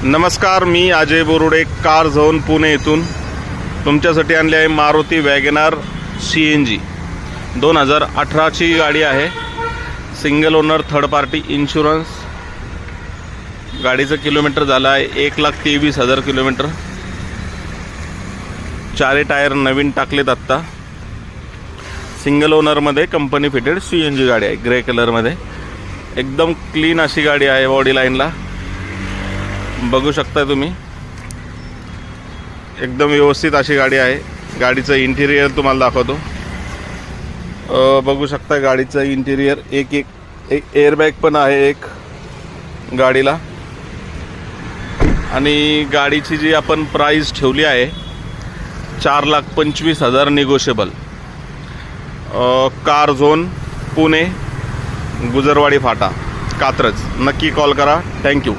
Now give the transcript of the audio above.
नमस्कार, मी Ajay Borude, car zone Pune येथून तुमच्यासाठी आणली आहे मारुती वॅगनार CNG 2018ची गाडी आहे। Single owner, third party insurance. गाडीचं किलोमीटर झालं आहे 1,23,000 किलोमीटर। चारही टायर नवीन टाकलेत आत्ता। सिंगल ओनरमध्ये कंपनी फिटेड CNG गाडी आहे, ग्रे कलरमध्ये। एकदम क्लीन अशी गाडी आहे। बॉडी लाईनला बघू शकता तुम्ही, एकदम व्यवस्थित अशी गाडी आहे। गाडीचं इंटिरियर तुम्हाला दाखवतो। बघू शकता गाडीचं इंटिरियर, एक एअरबॅग पण आहे एक गाडीला। आणि गाडीची जी आपण प्राइस ठेवली आहे 4,25,000 निगोशिएबल। कार झोन पुणे, गुजरवाडी फाटा, कात्रज। नक्की कॉल करा। थँक्यू।